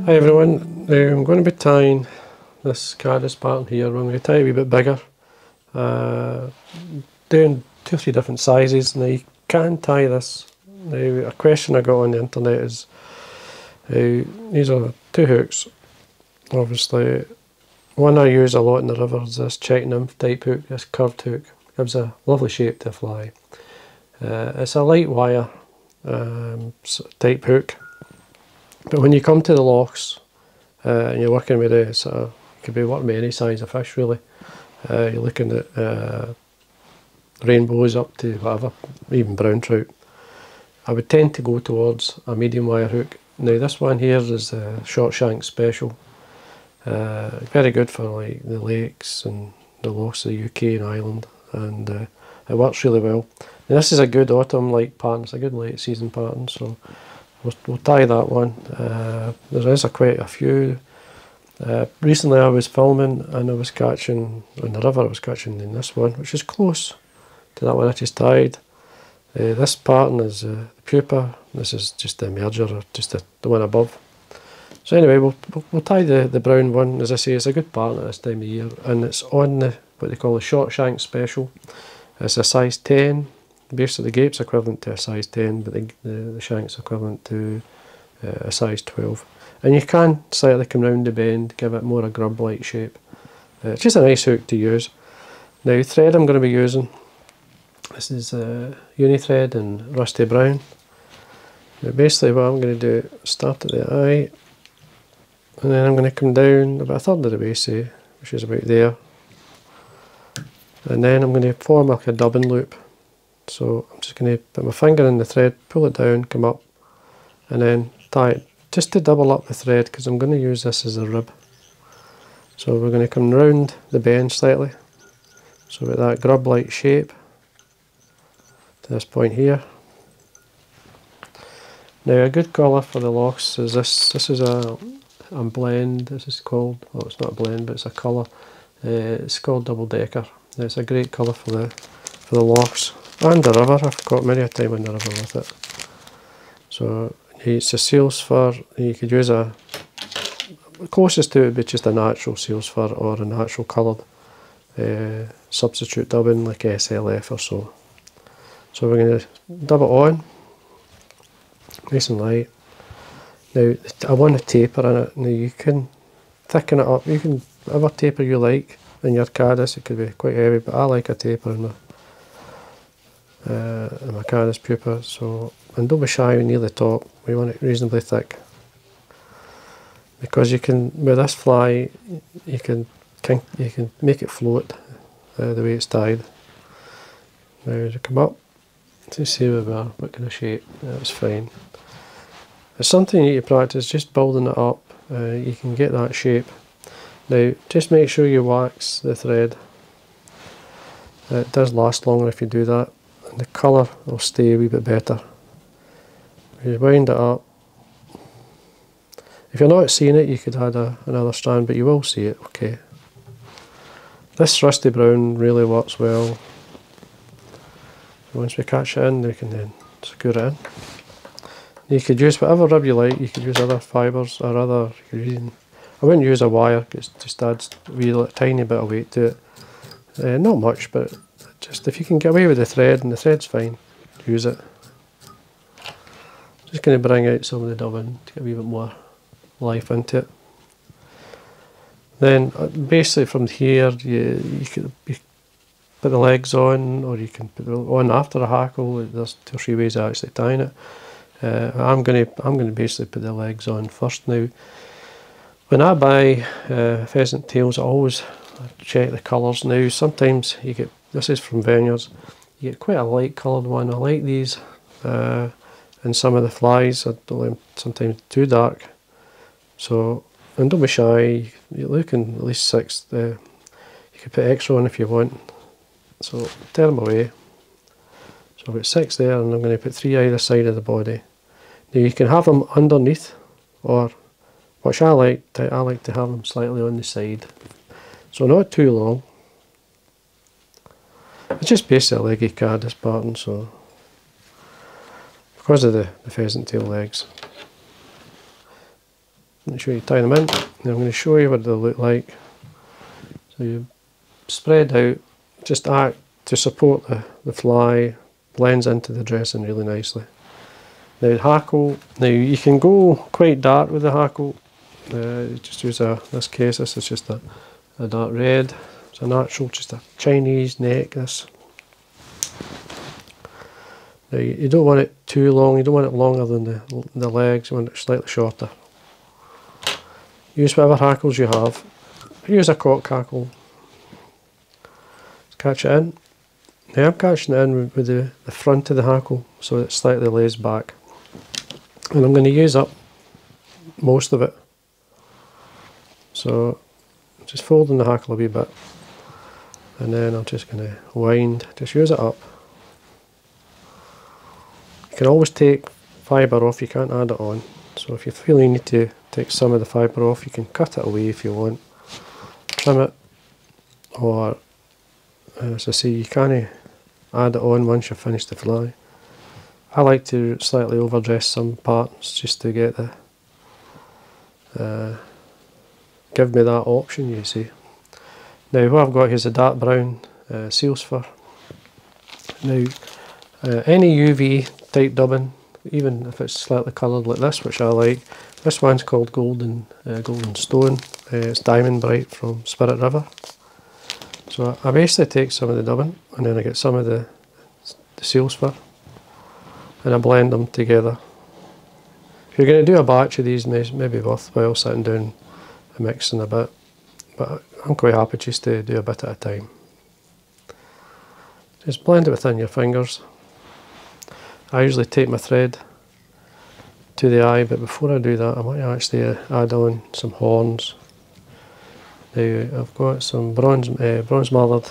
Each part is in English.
Hi everyone, now I'm going to be tying this Caddis pattern here. I'm going to tie it a wee bit bigger, doing 2 or 3 different sizes. Now you can tie this. Now a question I got on the internet is, these are 2 hooks, obviously. One I use a lot in the river is this check nymph type hook, this curved hook. Gives a lovely shape to a fly. It's a light wire type hook. But when you come to the lochs and you're working with it, you could be working with any size of fish really. You're looking at rainbows up to whatever, even brown trout. I would tend to go towards a medium wire hook. Now this one here is a short shank special. Very good for like the lakes and the lochs of the UK and Ireland, and it works really well. And this is a good autumn-like pattern, it's a good late season pattern, so we'll tie that one. There is quite a few. Recently I was filming and I was catching, on the river I was catching in this one, which is close to that one I just tied. This pattern is the pupa, this is just the merger, or just the one above. So anyway, we'll tie the brown one. As I say, it's a good pattern at this time of year, and it's on what they call the short shank special. It's a size 10. Basically the gape's equivalent to a size 10, but the shank's equivalent to a size 12. And you can slightly come round the bend, give it more a grub-like shape. It's just a nice hook to use. Now thread I'm going to be using, this is Uni-Thread and Rusty Brown. Now basically what I'm going to do, start at the eye, and then I'm going to come down about a third of the way, say, which is about there. And then I'm going to form like a dubbing loop. So I'm just going to put my finger in the thread, pull it down, come up, and then tie it just to double up the thread, because I'm going to use this as a rib. So we're going to come round the bend slightly, so with that grub-like shape to this point here. Now a good colour for the lochs is this. This is a blend. This is called, well, it's not a blend, but it's a colour. It's called Double Decker. It's a great colour for the lochs. And the river, I've caught many a time on the river with it. So it's a seal's fur. You could use the closest to it would be just a natural seal's fur or a natural coloured substitute dubbing like SLF or so. So we're going to dub it on, nice and light. Now I want a taper in it. Now you can thicken it up. You can whatever taper you like in your Caddis. It could be quite heavy, but I like a taper in my Caddis pupa. So, and don't be shy near the top. We want it reasonably thick, because you can, with this fly, you can make it float the way it's tied. Now to come up to see what kind of shape. That's fine. It's something you need to practice, just building it up. You can get that shape. Now just make sure you wax the thread. It does last longer if you do that. And the colour will stay a wee bit better. You wind it up. If you're not seeing it, you could add another strand, but you will see it, okay. This rusty brown really works well. Once we catch it in, we can then screw it in. You could use whatever rib you like. You could use other fibres or other. I wouldn't use a wire, because it just adds a tiny bit of weight to it. Not much, but just if you can get away with the thread, and the thread's fine, use it. Just going to bring out some of the dubbing to get a wee bit more life into it. Then basically from here you could put the legs on, or you can put it on after a hackle. There's 2 or 3 ways of actually tying it. I'm going to basically put the legs on first. Now when I buy pheasant tails, I always check the colours. Now sometimes you get, this is from Vineyards, you get quite a light coloured one. I like these, and some of the flies, I don't like them sometimes too dark. So, and don't be shy, you're looking at least 6, you can put extra on if you want. So tear them away. So I've got 6 there, and I'm going to put 3 either side of the body. Now you can have them underneath, or which I like to have them slightly on the side. So not too long. It's just basically a leggy Caddis pattern, so because of the pheasant tail legs. make sure you tie them in. And I'm going to show you what they look like. So you spread out, just act to support the fly, blends into the dressing really nicely. Now hackle, now you can go quite dark with the hackle. Just use this case, this is just a dark red. It's a natural, just a Chinese neck, this. Now you don't want it too long, you don't want it longer than the legs, you want it slightly shorter. Use whatever hackles you have. Use a cock hackle. Catch it in. Now I'm catching it in with the front of the hackle, so it slightly lays back. And I'm going to use up most of it. So just folding the hackle a wee bit. And then I'm just going to wind, just use it up. You can always take fibre off, you can't add it on. So if you feel you need to take some of the fibre off, you can cut it away if you want. Trim it, or as I say, you can't add it on once you've finished the fly. I like to slightly overdress some parts just to get give me that option, you see. Now what I've got here is a dark brown seal's fur. Now any UV type dubbing, even if it's slightly coloured like this, which I like, this one's called Golden Stone. It's Diamond Bright from Spirit River. So I basically take some of the dubbing and then I get some of the seal's fur and I blend them together. If you're going to do a batch of these, maybe worthwhile sitting down and mixing a bit, but I'm quite happy just to do a bit at a time. Just blend it within your fingers. I usually take my thread to the eye, but before I do that I might actually add on some horns. Now I've got some bronze mallard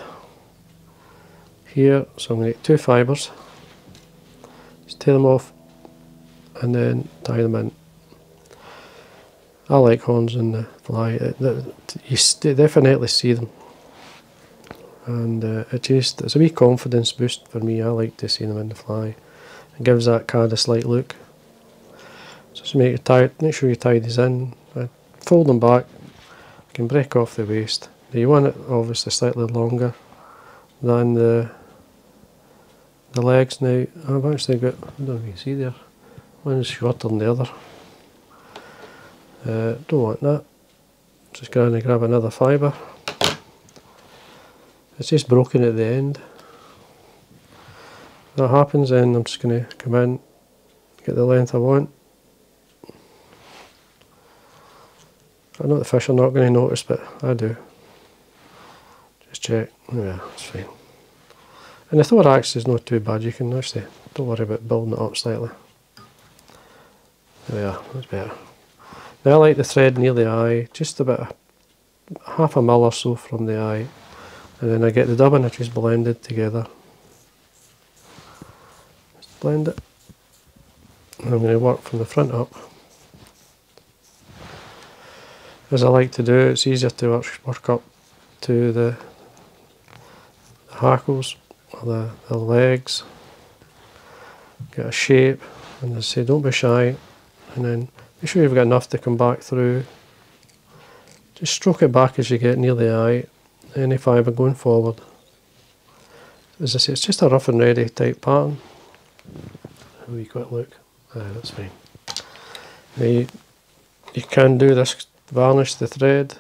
here, so I'm going to get 2 fibres, just take them off and then tie them in. I like horns in the fly, you definitely see them, and it's a wee confidence boost for me. I like to see them in the fly. It gives that Caddis-like look. So just make sure you tie these in, fold them back, you can break off the waist. Now you want it obviously slightly longer than the legs. Now I've actually got, I don't know if you can see there, one is shorter than the other. Don't want that. Just going to grab another fibre. It's just broken at the end. That happens, then I'm just going to come in, get the length I want. I know the fish are not going to notice, but I do. Just check. Yeah, that's fine. And the thorax is not too bad. You can actually, don't worry about building it up slightly. There we are, that's better. Now I like the thread near the eye, just about half a mil or so from the eye. And then I get the dubbing, I just blend it together. Just blend it. And I'm going to work from the front up. As I like to do, it's easier to work up to the hackles or the legs. Get a shape, and as I say, don't be shy, and then make sure you've got enough to come back through. Just stroke it back as you get near the eye, any fibre going forward. As I say, it's just a rough and ready type pattern. Have a wee quick look. That's fine. Now you can do this, varnish the thread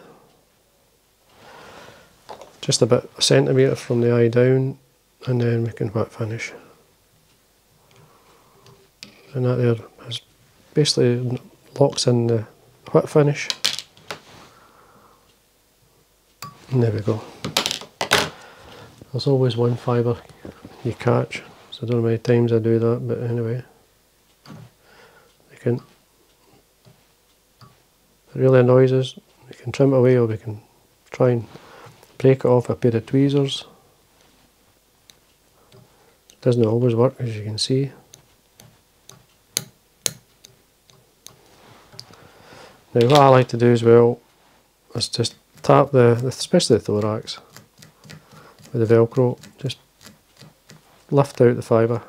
just about a centimetre from the eye down, and then we can whip finish. And that there is basically locks in the whip finish. And there we go. There's always one fibre you catch, so I don't know how many times I do that, but anyway. You can, if it really annoys us, we can trim it away, or we can try and break it off with a pair of tweezers. It doesn't always work, as you can see. Now what I like to do as well is just tap especially the thorax with the Velcro, just lift out the fibre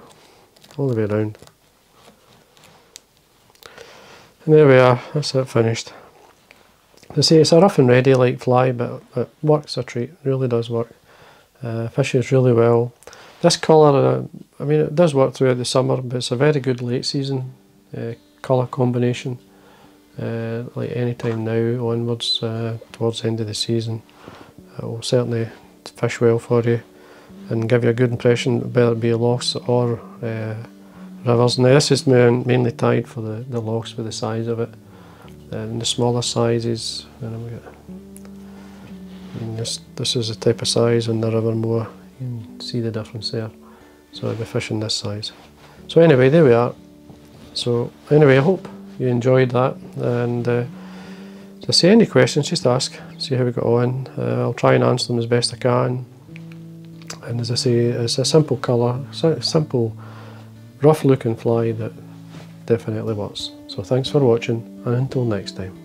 all the way around. And there we are, that's it finished. As I say, it's a rough and ready like fly, but it works a treat, really does work. Fishes really well. This colour, I mean, it does work throughout the summer, but it's a very good late season colour combination. Like any time now onwards, towards the end of the season, it will certainly fish well for you and give you a good impression, whether it be lochs or rivers. Now this is mainly tied for the lochs with the size of it. And the smaller sizes, this is the type of size in the river more. You can see the difference there. So I'll be fishing this size. So anyway, there we are. So anyway, I hope you enjoyed that, and if I say any questions, just ask, see how we got on. I'll try and answer them as best I can. And as I say, it's a simple colour, simple rough looking fly that definitely works. So thanks for watching, and until next time.